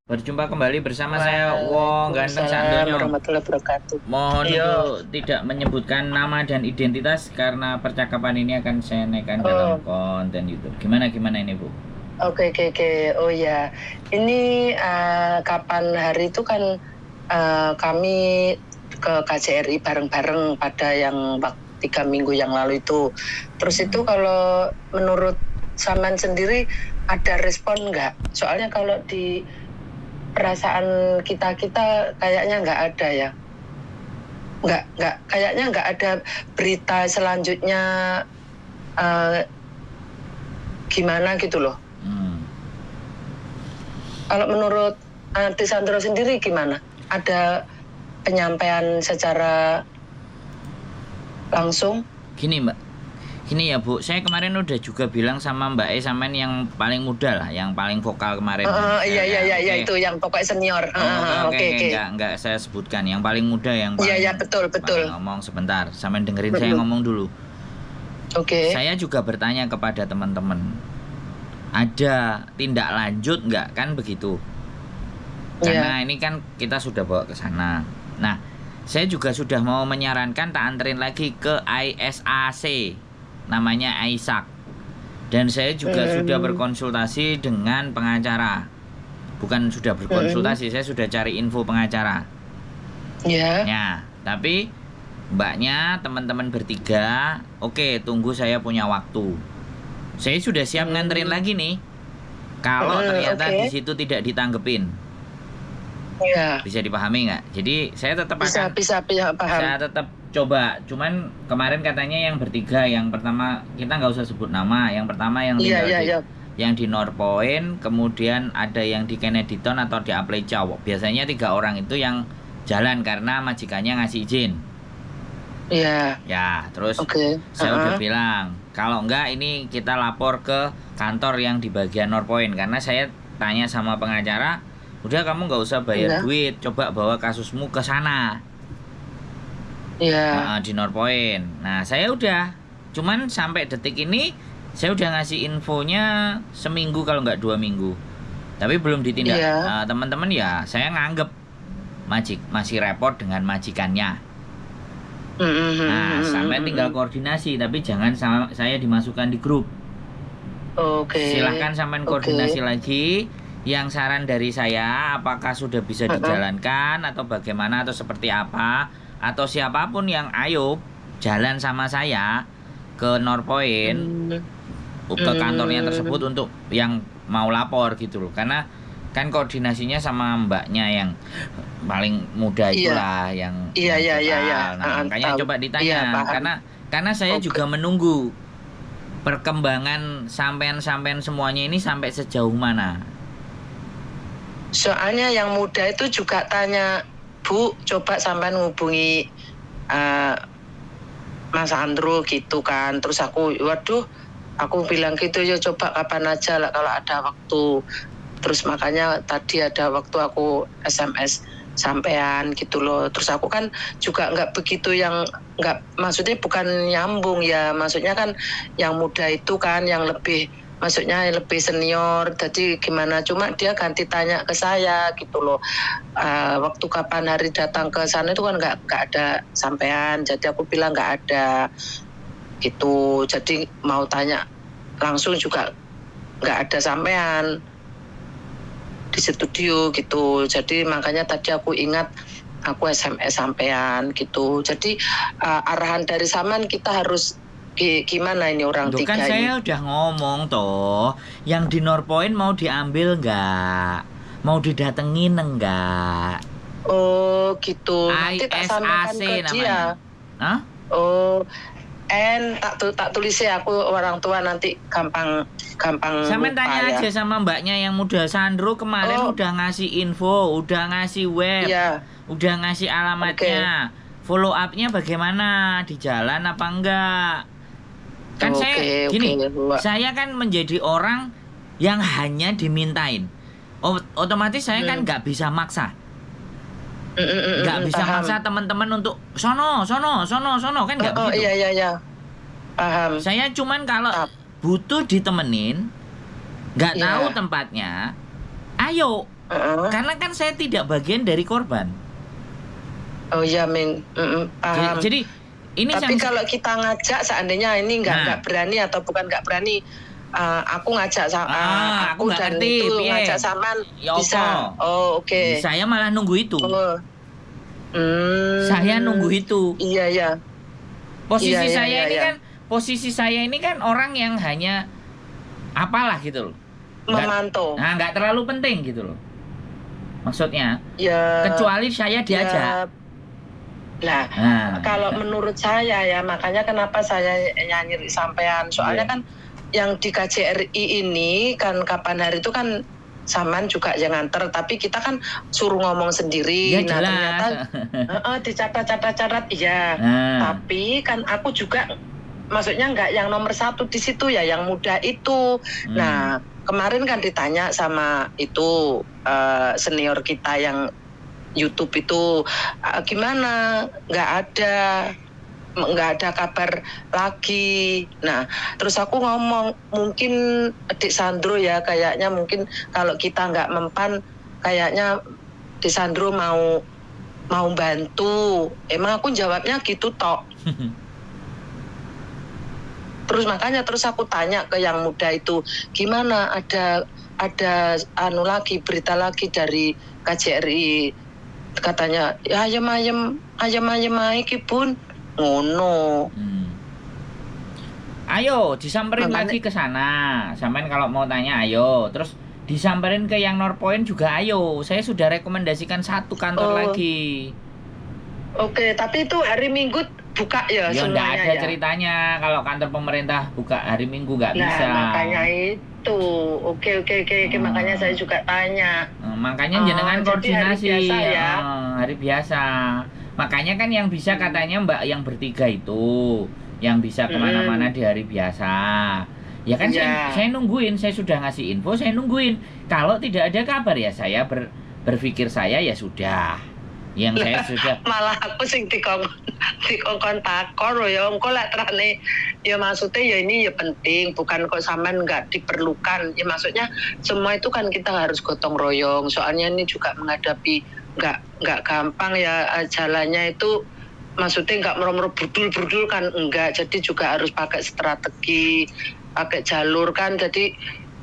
Berjumpa kembali bersama saya Wong Ganteng Sandoyo. Mohon untuk tidak menyebutkan nama dan identitas karena percakapan ini akan saya naikkan dalam konten YouTube. Gimana ini Bu? Oke. Oh ya, ini kapan hari itu kan kami ke KJRI bareng-bareng pada yang 3 minggu yang lalu itu. Terus itu kalau menurut Saman sendiri ada respon nggak? Soalnya kalau di perasaan kita kayaknya nggak ada ya. Kayaknya nggak ada berita selanjutnya gimana gitu loh. Kalau menurut Tisandro sendiri gimana? Ada penyampaian secara langsung? Gini Mbak, gini ya Bu, saya kemarin udah juga bilang sama Mbak E sampean yang paling muda lah, yang paling vokal kemarin. Iya, itu yang pokoknya senior. Oke. Enggak saya sebutkan, yang paling muda yang paling. Iya, betul. Ngomong sebentar, sampean dengerin saya ngomong dulu. Oke. Saya juga bertanya kepada teman-teman, ada tindak lanjut nggak, kan begitu? Karena ini kan kita sudah bawa ke sana. Nah, saya juga sudah mau menyarankan tak anterin lagi ke ISAC, namanya Aisak. Dan saya juga sudah berkonsultasi dengan pengacara. Bukan sudah berkonsultasi, saya sudah cari info pengacara. Ya, tapi mbaknya teman-teman bertiga, oke, tunggu saya punya waktu. Saya sudah siap nganterin lagi nih. Kalau ternyata di situ tidak ditanggepin. Bisa dipahami nggak? Jadi saya tetap bisa paham. Saya tetap coba. Cuman kemarin katanya yang bertiga, yang pertama kita nggak usah sebut nama. Yang pertama yang tinggal yang di Northpoint, kemudian ada yang di Kennedyton atau di Apleca. Biasanya 3 orang itu yang jalan karena majikannya ngasih izin. Ya, terus saya udah bilang kalau enggak ini kita lapor ke kantor yang di bagian Northpoint, karena saya tanya sama pengacara, udah kamu nggak usah bayar duit, coba bawa kasusmu ke sana. Di Northpoint. Nah, saya udah, cuman sampai detik ini saya udah ngasih infonya seminggu kalau nggak 2 minggu, tapi belum ditindak. Teman-teman ya, saya nganggep masih repot dengan majikannya. Nah, sampai tinggal koordinasi, tapi jangan saya dimasukkan di grup. Silahkan sampai koordinasi lagi. Yang saran dari saya, apakah sudah bisa dijalankan atau bagaimana atau seperti apa, atau siapapun yang ayo jalan sama saya ke Northpoint, ke kantornya tersebut untuk yang mau lapor gitu loh. Karena kan koordinasinya sama mbaknya yang paling muda itulah yang Nah, makanya coba ditanya, karena saya juga menunggu perkembangan sampean semuanya ini sampai sejauh mana. Soalnya yang muda itu juga tanya, Bu, coba sampean ngubungi Mas Andrew gitu kan. Terus aku bilang gitu, ya coba kapan aja lah kalau ada waktu. Terus makanya tadi ada waktu aku SMS sampean gitu loh. Terus aku kan juga nggak begitu maksudnya bukan nyambung ya. Maksudnya kan yang muda itu kan yang lebih, maksudnya lebih senior, jadi gimana, cuma dia ganti tanya ke saya gitu loh. Waktu kapan hari datang ke sana itu kan nggak ada sampean, jadi aku bilang nggak ada gitu. Jadi mau tanya langsung juga nggak ada sampean di studio gitu. Jadi makanya tadi aku ingat aku SMS sampean gitu. Jadi arahan dari Saman kita harus gimana ini orang tiga kan ini? Saya udah ngomong toh, yang di Northpoint mau diambil nggak? Mau didatengin enggak? Oh gitu. Nanti tak sampaikan ke dia. Hah? Oh, tak tulis ya, aku orang tua nanti gampang Sampean lupa tanya ya. aja sama mbaknya yang muda. Sandro kemarin udah ngasih info, udah ngasih web, udah ngasih alamatnya. Follow up-nya bagaimana? Di jalan apa enggak? Kan saya gini, saya kan menjadi orang yang hanya dimintain. Otomatis saya kan nggak bisa maksa. Nggak bisa maksa teman-teman untuk sono kan nggak begitu. Iya. Paham. Saya cuman kalau butuh ditemenin, nggak tahu tempatnya, ayo. Karena kan saya tidak bagian dari korban. Oh iya, paham. Jadi ini tapi kalau kita ngajak seandainya ini nggak berani atau bukan nggak berani, aku ngajak aku dan ngerti, itu ngajak Saman bisa. Oh oke. Saya malah nunggu itu. Saya nunggu itu. Iya. Posisi saya ini kan orang yang hanya apalah gitu loh. Memantau. Nggak terlalu penting gitu loh. Maksudnya. Ya. Kecuali saya diajak. Nah, kalau menurut saya ya, makanya kenapa saya nyanyi sampean. Soalnya kan yang di KJRI ini kan kapan hari itu kan Saman juga yang nganter, tapi kita kan suruh ngomong sendiri. Ya, ternyata dicatat iya. Tapi kan aku juga maksudnya nggak yang nomor 1 di situ ya, yang muda itu. Nah, kemarin kan ditanya sama itu senior kita yang YouTube itu, gimana? Nggak ada kabar lagi. Nah, terus aku ngomong, mungkin Dik Sandro ya, kayaknya mungkin kalau kita nggak mempan, kayaknya Dik Sandro mau bantu. Emang aku jawabnya gitu tok. Terus aku tanya ke yang muda itu, gimana, ada berita lagi dari KJRI, katanya ya ayam iki pun ngono. Ayo disamperin lagi ke sana. Sampean kalau mau tanya ayo. Terus disamperin ke yang Norpoint juga ayo. Saya sudah rekomendasikan 1 kantor lagi. Oke, tapi itu hari Minggu buka ya semuanya. Nggak ada ceritanya kalau kantor pemerintah buka hari Minggu nggak bisa. Makanya itu. Oke. Makanya saya juga tanya. Makanya jenengan koordinasi. Hari biasa ya. Hari biasa. Makanya kan yang bisa katanya mbak yang bertiga itu, yang bisa kemana-mana di hari biasa. Ya kan saya nungguin, saya sudah ngasih info, saya nungguin. Kalau tidak ada kabar ya saya berpikir saya ya sudah. Yang saya sudah malah aku sing dikongkon takor ya engko lek terane ya, maksudnya ya ini ya penting, bukan kok sampean nggak diperlukan ya, maksudnya semua itu kan kita harus gotong royong, soalnya ini juga menghadapi nggak gampang ya jalannya itu, maksudnya nggak merem-merem burdul kan enggak, jadi juga harus pakai strategi, pakai jalur kan, jadi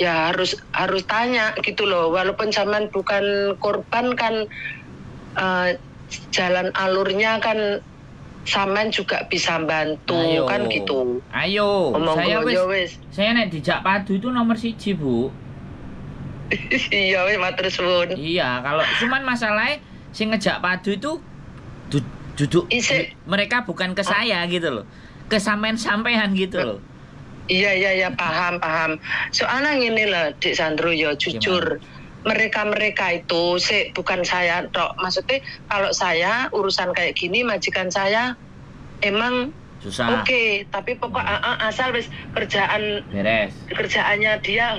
ya harus tanya gitu loh, walaupun zaman bukan korban kan jalan alurnya kan Saman juga bisa bantu. Kan gitu. Ayo, saya nek dijak padu itu nomor 1 Bu. Iya wis matur suwun. Iya, kalau cuman masalahnya sing ngejak padu itu duduk mereka bukan ke saya gitu loh. Ke sampean gitu loh. Iya paham. Soalnya gini lah Dik Sandro ya jujur. Mereka itu bukan saya tok. Maksudnya kalau saya urusan kayak gini majikan saya emang susah. Oke, tapi pokok asal wis kerjaan beres. Kerjaannya dia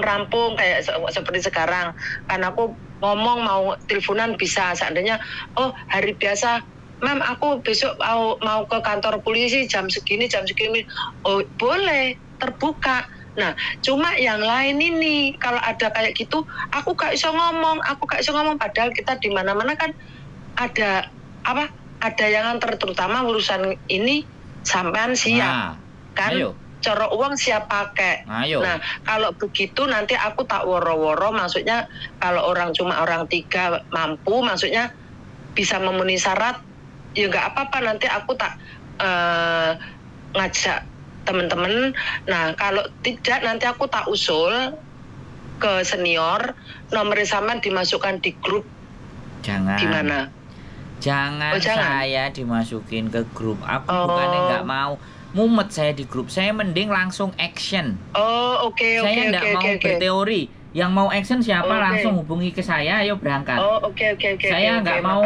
rampung kayak seperti sekarang. Kan aku ngomong mau teleponan bisa, seandainya hari biasa, "Mam, aku besok mau ke kantor polisi jam segini." Oh, boleh, terbuka. Nah, cuma yang lain ini kalau ada kayak gitu, aku gak iso ngomong, padahal kita di mana-mana kan ada yang antar, terutama urusan ini sampean siap. Kan? Ayo. Cara uang siap pakai. Nah, kalau begitu nanti aku tak woro-woro, maksudnya kalau cuma orang 3 mampu, maksudnya bisa memenuhi syarat, ya nggak apa-apa, nanti aku tak ngajak teman-teman. Nah, kalau tidak nanti aku tak usul ke senior, nomor Saman dimasukkan di grup. Jangan. Gimana? Jangan saya dimasukin ke grup. Aku bukannya nggak mau. mumet saya di grup. Saya mending langsung action. Oh, oke. Saya nggak mau berteori. Yang mau action siapa langsung hubungi ke saya, ayo berangkat. Oh, oke. Saya nggak mau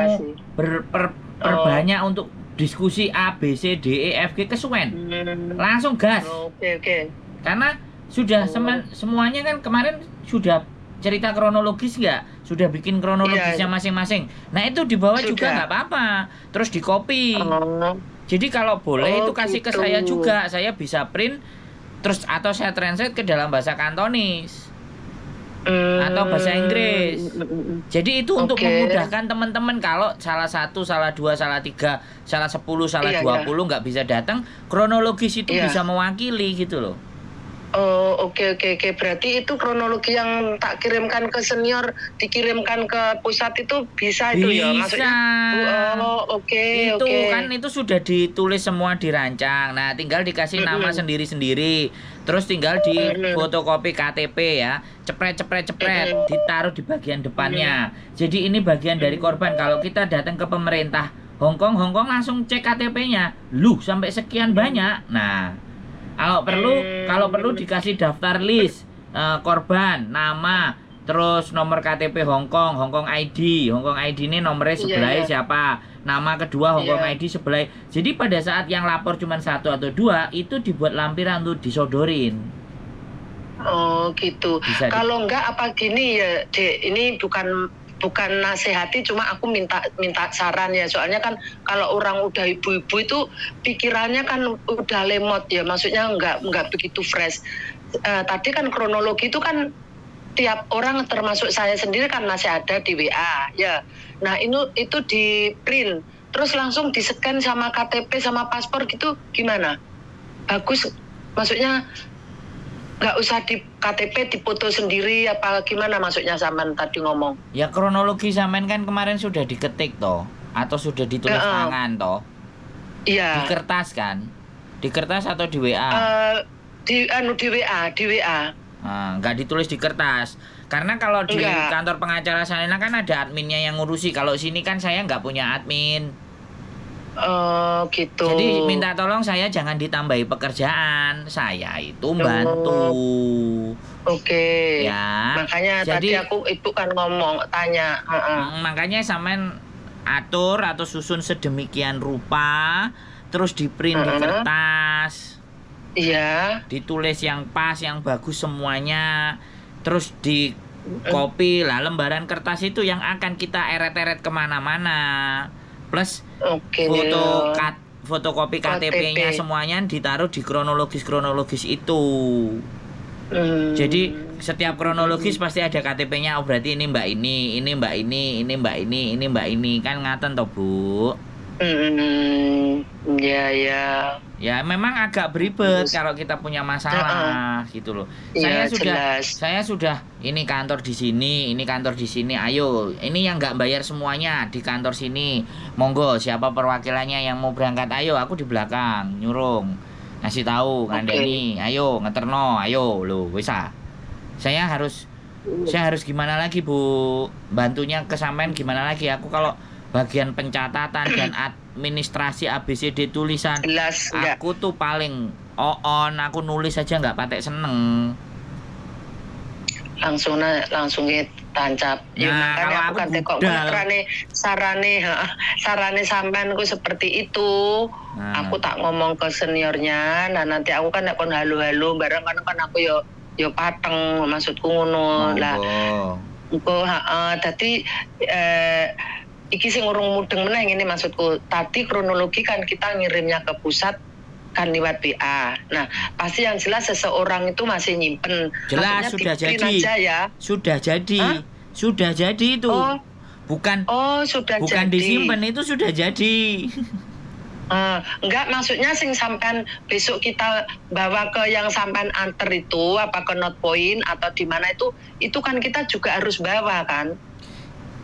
perbanyak untuk diskusi A, B, C, D, E, F, G kesuwen. Langsung gas. Oke. Karena sudah semuanya kan kemarin sudah cerita kronologis nggak? Sudah bikin kronologisnya masing-masing. Nah itu dibawa juga nggak apa-apa. Terus di copy. Jadi kalau boleh itu kasih ke saya juga. Saya bisa print. Terus atau saya translate ke dalam bahasa Kantonis. Atau bahasa Inggris. Jadi itu untuk memudahkan teman-teman kalau salah 1, salah 2, salah 3, salah 10, salah 20 nggak bisa datang, kronologis itu bisa mewakili gitu loh. Oh, oke. Berarti itu kronologi yang tak kirimkan ke senior dikirimkan ke pusat itu bisa itu ya maksudnya. Itu kan itu sudah ditulis semua dirancang. Nah, tinggal dikasih nama sendiri-sendiri. Terus tinggal di fotokopi KTP ya. Cepret, ditaruh di bagian depannya. Jadi ini bagian dari korban. Kalau kita datang ke pemerintah Hongkong langsung cek KTP-nya. Loh, sampai sekian banyak. Nah, kalau perlu dikasih daftar list korban, nama, terus nomor KTP Hongkong ID. Hongkong ID ini nomornya sebelah siapa, nama kedua Hongkong ID sebelah. Jadi pada saat yang lapor cuma 1 atau 2 itu dibuat lampiran untuk disodorin. Oh gitu. Kalau enggak apa gini ya, Dek, ini bukan nasihati, cuma aku minta saran ya, soalnya kan kalau orang udah ibu-ibu itu pikirannya kan udah lemot ya, maksudnya nggak begitu fresh. Tadi kan kronologi itu kan tiap orang termasuk saya sendiri kan masih ada di WA ya. Nah itu di print terus langsung di-scan sama KTP sama paspor gitu gimana? Bagus, maksudnya nggak usah di KTP dipoto sendiri apa gimana maksudnya Saman tadi ngomong? Ya kronologi Saman kan kemarin sudah diketik toh atau sudah ditulis tangan toh? Iya. Di kertas kan? Di kertas atau di WA? Di WA. Nggak ditulis di kertas. Karena kalau di kantor pengacara sana kan ada adminnya yang ngurusi. Kalau sini kan saya nggak punya admin. Gitu. Jadi minta tolong saya jangan ditambahi pekerjaan. Saya itu bantu. Oke. Ya. Makanya tadi itu kan tanya. Makanya sampean atur atau susun sedemikian rupa, terus di print di kertas. Iya. Ditulis yang pas, yang bagus semuanya. Terus di copy lah, lembaran kertas itu yang akan kita eret-eret kemana-mana. Plus fotokopi KTP-nya semuanya ditaruh di kronologis itu. Jadi setiap kronologis pasti ada KTP-nya. Oh berarti ini mbak ini mbak ini mbak ini mbak ini, kan ngaten toh Bu. Ya memang agak beribet kalau kita punya masalah gitu loh. Saya sudah ini kantor di sini, ayo ini yang nggak bayar semuanya di kantor sini, monggo siapa perwakilannya yang mau berangkat, ayo aku di belakang nyurung ngasih tahu ngandani, ayo ngeterno, ayo lo bisa. Saya harus gimana lagi Bu, bantunya kesampean gimana lagi, aku kalau bagian pencatatan dan administrasi ABCD tulisan aku tuh paling aku nulis aja nggak patek seneng, langsung tancap. Nah, kalau aku kan kok sarane sampean ku seperti itu. Aku tak ngomong ke seniornya. Nah nanti aku kan nek kon halu-halu bareng kan aku yo pateng maksudku ngono. Lah engko dadi iki sing urung mudeng meneh ini maksudku. Tadi kronologi kan kita ngirimnya ke pusat kan lewat WA. Nah, pasti yang jelas seseorang itu masih nyimpen. Jelas sudah jadi. Ya. Sudah jadi. Sudah jadi itu. Bukan jadi. Disimpan, itu sudah jadi. Enggak, maksudnya sing sampean besok kita bawa ke yang sampean anter itu apa ke North Point atau di mana itu kan kita juga harus bawa kan?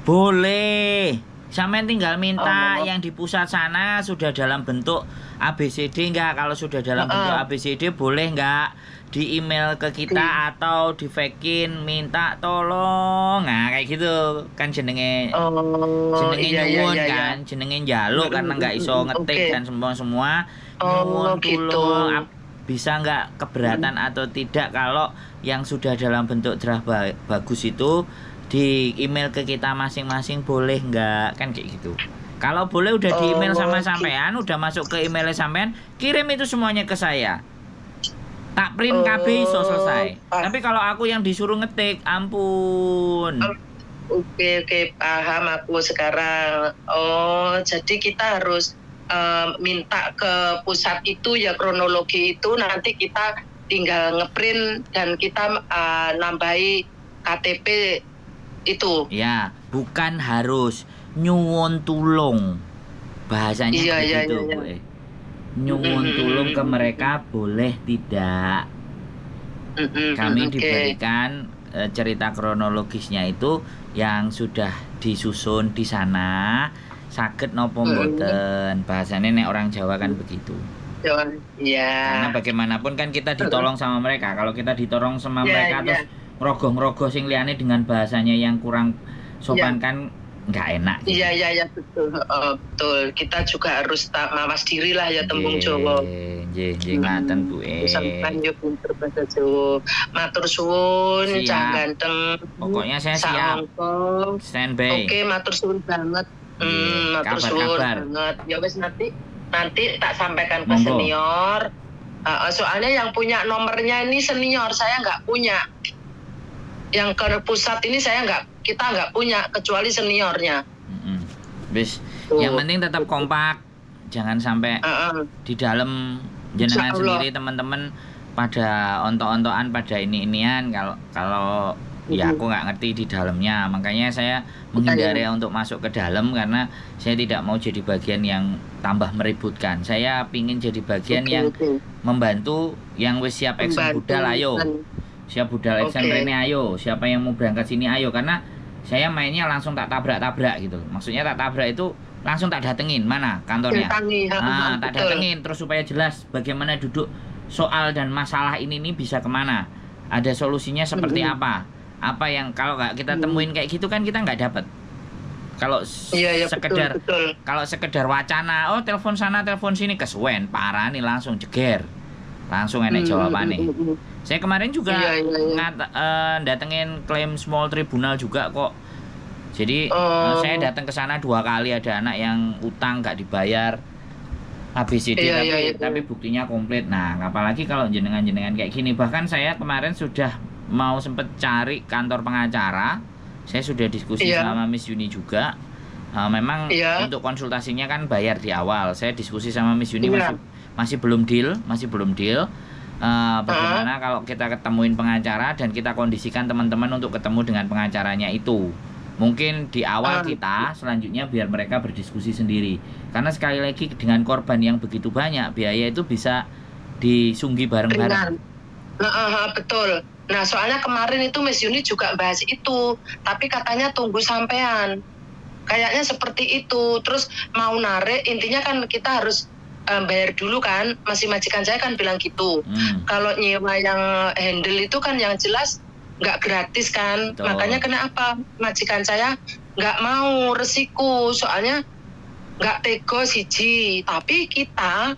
Boleh. Sampean tinggal minta yang di pusat sana sudah dalam bentuk ABCD enggak? Kalau sudah dalam bentuk ABCD boleh enggak? di email ke kita atau di fakein minta tolong, nah kayak gitu kan jenenge nyuwun kan, jenenge njaluk karena nggak iso ngetik dan semua nyuwun tulung bisa nggak keberatan atau tidak kalau yang sudah dalam bentuk draft bagus itu di email ke kita masing-masing boleh nggak kan kayak gitu. Kalau boleh udah di email sama sampean, udah masuk ke emailnya sampean, kirim itu semuanya ke saya. Tak print KB so selesai. Tapi kalau aku yang disuruh ngetik, ampun. Oke, paham aku sekarang. Jadi kita harus minta ke pusat itu ya, kronologi itu nanti kita tinggal ngeprint dan kita nambahi KTP itu. Ya, bukan harus nyuwun tulung. Bahasanya begitu, Bu. Nyuwun tulung ke mereka boleh tidak. Kami diberikan cerita kronologisnya itu yang sudah disusun di sana, saged nopo mboten. Bahasanya nek orang Jawa kan begitu. Iya. Karena bagaimanapun kan kita ditolong sama mereka. Kalau kita ditolong sama mereka terus ngerogoh-ngerogoh sing liyane dengan bahasanya yang kurang sopan kan nggak enak. Gitu. Iya betul. Betul. Kita juga harus mawas diri lah ya tembung Jawa. Nggih ngaten Bu. Sampeyan yo pinter bahasa Jawa. Matur suwun, Cah Ganteng. Pokoknya saya siap. Standby. Oke, matur suwun banget. Matur suwun banget. Ya wis nanti tak sampaikan ke senior. Soalnya yang punya nomornya ini senior, saya nggak punya. Yang ke pusat ini kita nggak punya kecuali seniornya. Bis, yang penting tetap kompak, jangan sampai di dalam jenengan sendiri teman-teman pada ontok-ontokan pada inian kalau ya aku nggak ngerti di dalamnya, makanya saya menghindari untuk masuk ke dalam karena saya tidak mau jadi bagian yang tambah meributkan. Saya pingin jadi bagian yang membantu yang wis siap action budal, ayo siap budal action Rene, ayo siapa yang mau berangkat sini ayo, karena saya mainnya langsung tak tabrak gitu. Maksudnya tak tabrak itu langsung tak datengin mana kantornya, tak datengin terus supaya jelas bagaimana duduk soal dan masalah ini bisa kemana, ada solusinya seperti apa yang kalau nggak kita temuin kayak gitu kan kita nggak dapat. Kalau sekedar betul. Kalau sekedar wacana, telepon sana telepon sini, kesuwen parah nih, langsung jeger, langsung enek jawabannya. Saya kemarin juga datengin klaim small tribunal juga kok. Jadi saya datang ke sana 2 kali, ada anak yang utang nggak dibayar ABCD tapi buktinya komplit. Nah, apalagi kalau jenengan kayak gini. Bahkan saya kemarin sudah mau sempet cari kantor pengacara. Saya sudah diskusi sama Miss Yuni juga. Memang untuk konsultasinya kan bayar di awal. Saya diskusi sama Miss Yuni masih belum deal. Bagaimana kalau kita ketemuin pengacara dan kita kondisikan teman-teman untuk ketemu dengan pengacaranya itu. Mungkin di awal kita, selanjutnya biar mereka berdiskusi sendiri. Karena sekali lagi dengan korban yang begitu banyak, biaya itu bisa disunggi bareng-bareng. Betul. Nah, soalnya kemarin itu Miss Yuni juga bahas itu, tapi katanya tunggu sampean. Kayaknya seperti itu. Terus mau narik, intinya kan kita harus bayar dulu kan. Masih majikan saya kan bilang gitu. Kalau nyewa yang handle itu kan yang jelas nggak gratis kan. Betul. Makanya kenapa majikan saya nggak mau resiko, soalnya nggak tego siji. Tapi kita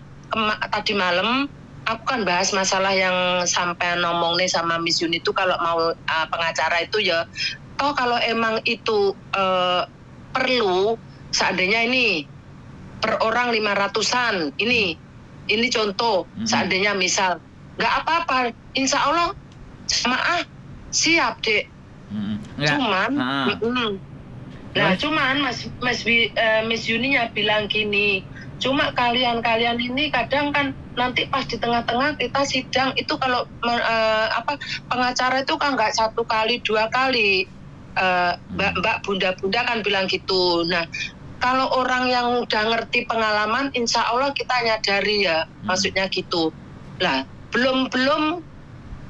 tadi malam aku kan bahas masalah yang sampai ngomong nih sama Miss Yuni itu, kalau mau pengacara itu ya toh kalau emang itu perlu, seandainya ini per orang 500-an, ini contoh, seandainya misal nggak apa-apa, insya Allah jamaah siap dek. Cuman cuman Miss Yuninya bilang gini, cuma kalian ini kadang kan nanti pas di tengah-tengah kita sidang itu kalau pengacara itu kan nggak 1 kali 2 kali, mbak bunda kan bilang gitu. Nah, kalau orang yang udah ngerti pengalaman, insya Allah kita nyadari ya, maksudnya gitu. Lah, belum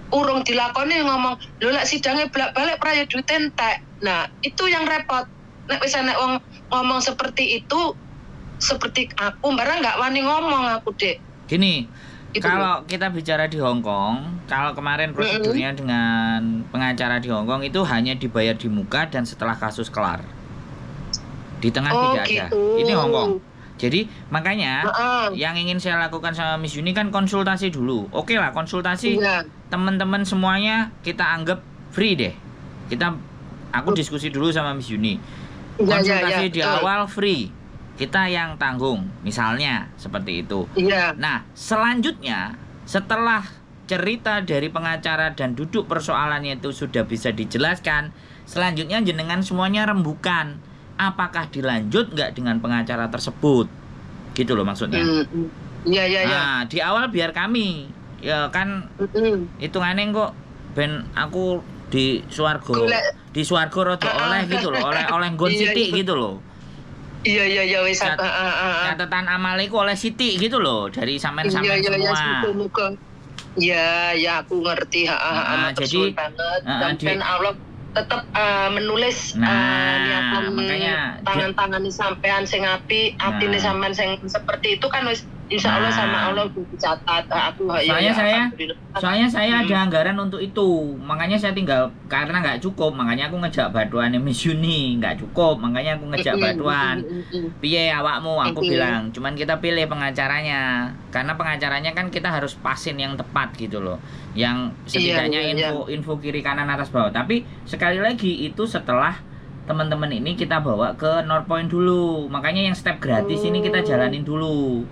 urung dilakoni ngomong, lho lek sidangnya bolak-balik praya duit entek. Nah, itu yang repot. Nek wis nek wong ngomong seperti itu, seperti aku barang nggak wani ngomong aku, Dek. Gini, kalau kita bicara di Hong Kong, kalau kemarin prosedurnya dengan pengacara di Hong Kong itu hanya dibayar di muka dan setelah kasus kelar. Di tengah tidak ada. Ini Hong Kong. Jadi makanya yang ingin saya lakukan sama Miss Yuni kan konsultasi dulu. Oke lah, konsultasi teman-teman semuanya kita anggap free deh. Aku diskusi dulu sama Miss Yuni. Konsultasi di awal free. Kita yang tanggung, misalnya seperti itu. Nah, selanjutnya setelah cerita dari pengacara dan duduk persoalannya itu sudah bisa dijelaskan, selanjutnya jenengan semuanya rembukan. Apakah dilanjut nggak dengan pengacara tersebut? Gitu loh maksudnya. Nah, di awal biar kami, ya kan, hitungannya kok ben aku di Suwargo rada oleh gitu loh, oleh nggon sithik gitu loh. Iya wis catatan amaliku oleh Siti gitu loh dari sampean-sampean semua. Ya aku ngerti jadi dan Allah tetap menulis makanya tangan-tangan sampean sing apik, atine sampean sing seperti itu kan wis insyaallah sama Allah dicatat. Soalnya saya ada anggaran untuk itu, makanya saya tinggal karena nggak cukup, makanya aku ngejak bantuan Miss Yuni nggak cukup, makanya aku ngejak bantuan. Piye awakmu? Aku bilang, cuman kita pilih pengacaranya, karena pengacaranya kan kita harus pasin yang tepat gitu loh, yang setidaknya info kiri kanan atas bawah. Tapi sekali lagi itu setelah teman-teman ini kita bawa ke North Point dulu, makanya yang step gratis ini kita jalanin dulu.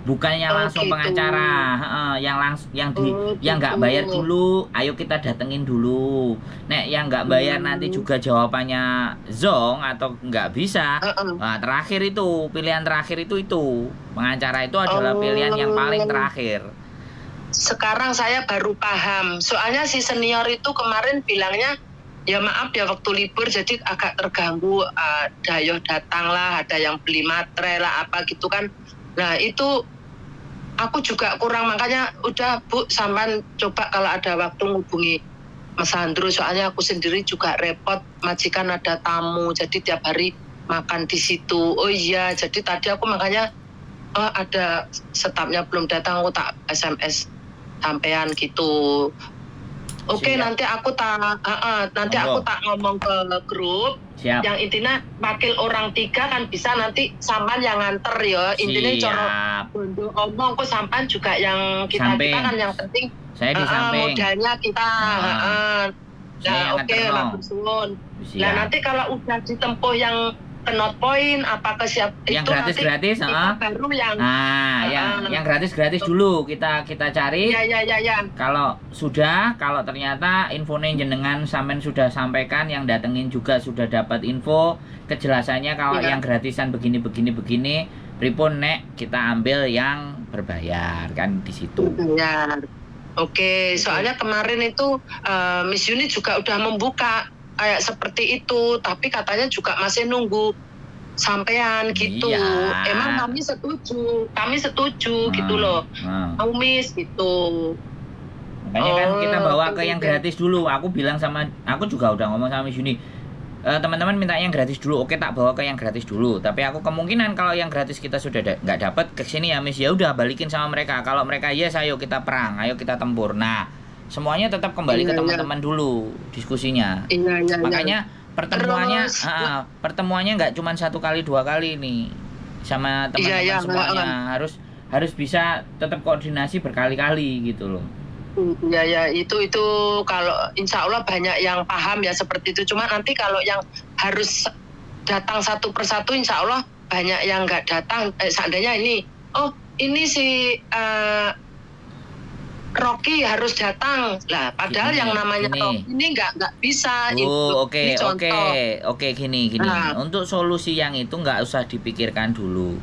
Bukannya langsung pengacara, yang nggak bayar dulu, ayo kita datengin dulu. Nek yang nggak bayar nanti juga jawabannya zong atau nggak bisa. Nah, terakhir itu pilihan terakhir itu pengacara itu adalah pilihan yang paling terakhir. Sekarang saya baru paham, soalnya si senior itu kemarin bilangnya ya maaf ya waktu libur jadi agak terganggu, dayoh datang lah, ada yang beli materai lah apa gitu kan. Nah itu aku juga kurang, makanya udah Bu sampean coba kalau ada waktu ngubungi Mas Andro, soalnya aku sendiri juga repot, majikan ada tamu jadi tiap hari makan di situ. Oh iya, jadi tadi aku makanya ada stafnya belum datang, aku tak SMS sampean gitu. Oke, nanti aku tak ngomong ke grup. Siap. Yang intinya wakil orang 3 kan bisa nanti sampan yang nganter ya. Intinya coro bondo omong kok sampan juga yang kita kan yang penting saya di samping. Modalnya kita oke lah bersuun. Nah nanti kalau udah ditempuh yang ke North Point apa ke siap yang itu gratis baru yang yang gratis dulu kita cari. Ya. Kalau ternyata infonya jenengan sampean sudah sampaikan, yang datengin juga sudah dapat info kejelasannya kalau yang gratisan begini pripun nek kita ambil yang berbayar kan di situ. Oke, soalnya kemarin itu Miss Yuni juga udah membuka kayak seperti itu, tapi katanya juga masih nunggu sampean gitu. Emang kami setuju gitu loh. Mau Miss gitu. Makanya kan kita bawa ke yang gratis dulu. Aku juga udah ngomong sama Miss Yuni. Teman-teman minta yang gratis dulu. Oke, tak bawa ke yang gratis dulu. Tapi aku kemungkinan kalau yang gratis kita sudah nggak dapat ke sini ya Miss, ya udah balikin sama mereka. Kalau mereka yes, ayo kita perang, ayo kita tempur. Nah, semuanya tetap kembali ke teman-teman dulu diskusinya. Makanya pertemuannya nggak cuma 1 kali 2 kali nih sama teman-teman semuanya. Harus bisa tetap koordinasi berkali-kali gitu loh. Ya itu kalau insya Allah banyak yang paham ya seperti itu. Cuma nanti kalau yang harus datang satu persatu insya Allah banyak yang nggak datang. Seandainya ini si Rocky harus datang lah, padahal yang namanya Rocky ini nggak bisa. Oke, gini. Untuk solusi yang itu nggak usah dipikirkan dulu.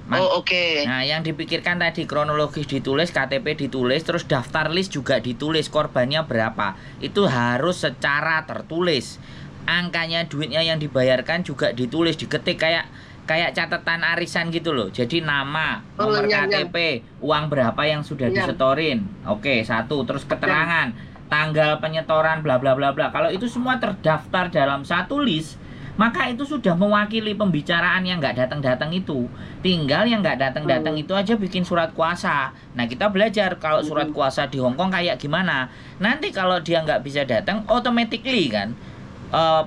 Nah, yang dipikirkan tadi kronologis ditulis, KTP ditulis, terus daftar list juga ditulis, korbannya berapa. Itu harus secara tertulis. Angkanya, duitnya yang dibayarkan juga ditulis, diketik kayak catatan arisan gitu loh. Jadi nama, nomor KTP, uang berapa yang sudah disetorin. Oke, 1. Terus keterangan, tanggal penyetoran bla bla bla bla. Kalau itu semua terdaftar dalam satu list, maka itu sudah mewakili pembicaraan yang nggak datang-datang itu. Tinggal yang nggak datang-datang itu aja bikin surat kuasa. Nah, kita belajar kalau surat kuasa di Hong Kong kayak gimana. Nanti kalau dia nggak bisa datang, automatically kan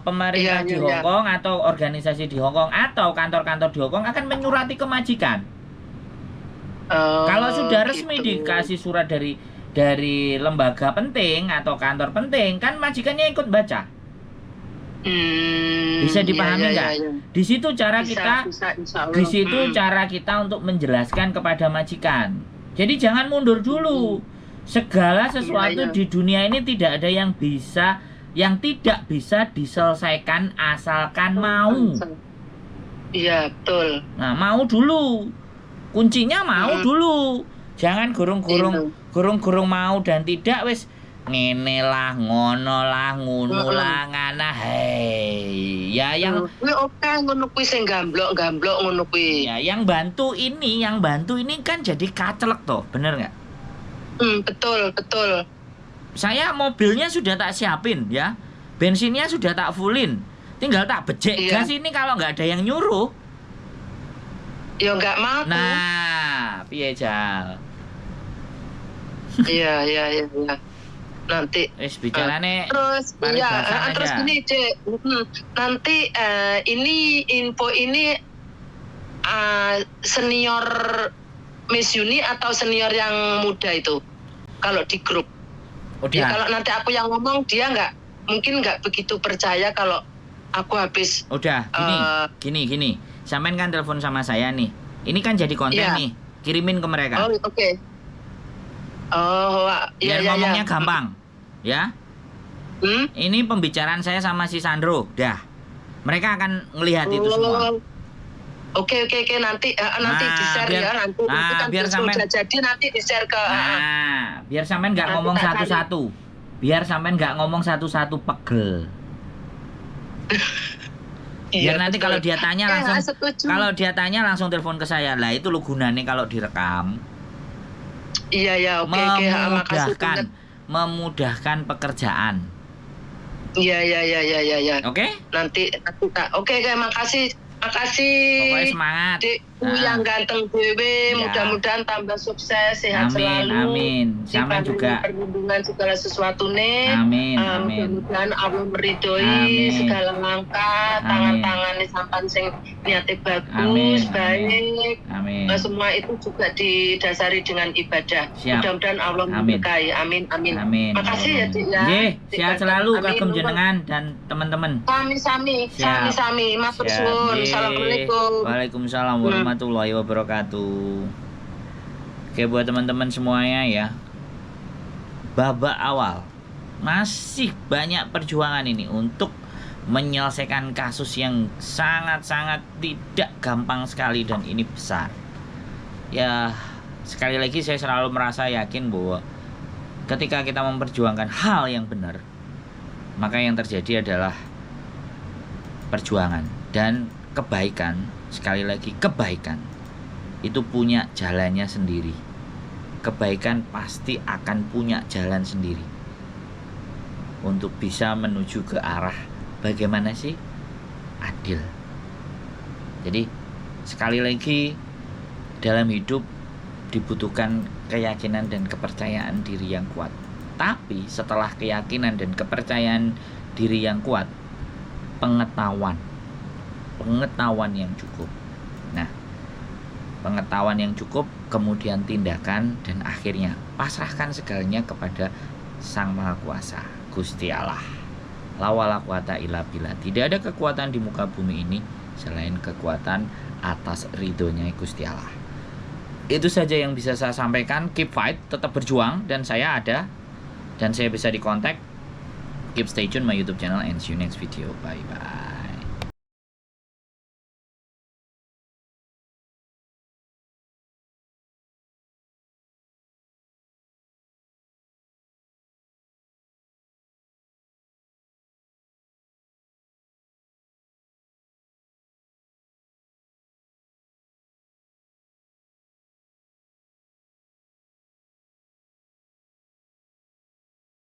pemerintah di Hong Kong atau organisasi di Hong Kong atau kantor-kantor di Hong Kong akan menyurati ke majikan. Kalau sudah resmi dikasih surat dari lembaga penting atau kantor penting, kan majikannya ikut baca. Bisa dipahami nggak? Di situ cara kita untuk menjelaskan kepada majikan. Jadi jangan mundur dulu. Segala sesuatu di dunia ini tidak ada yang tidak bisa diselesaikan asalkan mau. Iya, betul. Nah, mau dulu. Kuncinya mau dulu. Jangan gurung-gurung mau dan tidak wis ngene lah, ngono lah, ngunu lah, ngana hei. Ya yang kuwi oke ngono kuwi sing gamblok ngono kuwi. Ya, yang bantu ini kan jadi kacelek toh, bener nggak? Betul. Saya mobilnya sudah tak siapin ya. Bensinnya sudah tak fullin. Tinggal tak becek gas ini kalau nggak ada yang nyuruh. Ya nggak mau. Nah, piye Jal? Iya. Nanti bicarane terus gini Cek, nanti ini info ini senior Miss Uni atau senior yang muda itu kalau di grup. Ya, kalau nanti aku yang ngomong dia mungkin nggak begitu percaya kalau aku habis. Gini sampean kan telepon sama saya nih, ini kan jadi konten nih, kirimin ke mereka. Oke. Biar ngomongnya gampang, ya. Ini pembicaraan saya sama si Sandro, dah. Mereka akan ngelihat itu semua. Oke, nanti di-share nanti kan biar sudah jadi nanti di-share ke. Biar sampean nggak ngomong satu-satu. Pegel. Biar nanti kalau dia tanya langsung telepon ke saya. Lah itu lo gunanya kalau direkam. Iya, oke. Memudahkan pekerjaan. Iya. Oke? Nanti oke, makasih. Pokoknya semangat. Yang ganteng dewe, mudah-mudahan tambah sukses, sehat selalu. Amin. Sama juga. Perlindungan segala sesuatu nih. Amin. Mudah-mudahan Allah meridhoi segala langkah, tangan-tangannya sampan sing niate bagus, baik. Amin. Semua itu juga didasari dengan ibadah. Siap. Mudah-mudahan Allah memberkahi. Amin. Makasih ya, Dik ya. Nggih, sehat selalu kagem jenengan dan teman-teman. Sami-sami. Matur suwun. Assalamualaikum. Waalaikumsalam warahmatullahi wabarakatuh. Oke, buat teman-teman semuanya ya, babak awal masih banyak perjuangan ini untuk menyelesaikan kasus yang sangat-sangat tidak gampang sekali dan ini besar. Ya, sekali lagi saya selalu merasa yakin bahwa ketika kita memperjuangkan hal yang benar, maka yang terjadi adalah perjuangan dan kebaikan. Sekali lagi, kebaikan itu punya jalannya sendiri. Kebaikan pasti akan punya jalan sendiri untuk bisa menuju ke arah bagaimana sih adil. Jadi sekali lagi, dalam hidup dibutuhkan keyakinan dan kepercayaan diri yang kuat. Tapi setelah keyakinan dan kepercayaan diri yang kuat, pengetahuan yang cukup. Nah, pengetahuan yang cukup, kemudian tindakan, dan akhirnya pasrahkan segalanya kepada Sang Maha Kuasa, Gusti Allah. La wala quwata illa billah. Tidak ada kekuatan di muka bumi ini selain kekuatan atas ridhonya Gusti Allah. Itu saja yang bisa saya sampaikan. Keep fight, tetap berjuang, dan saya ada, dan saya bisa dikontak. Keep stay tune my YouTube channel and see you next video. Bye bye.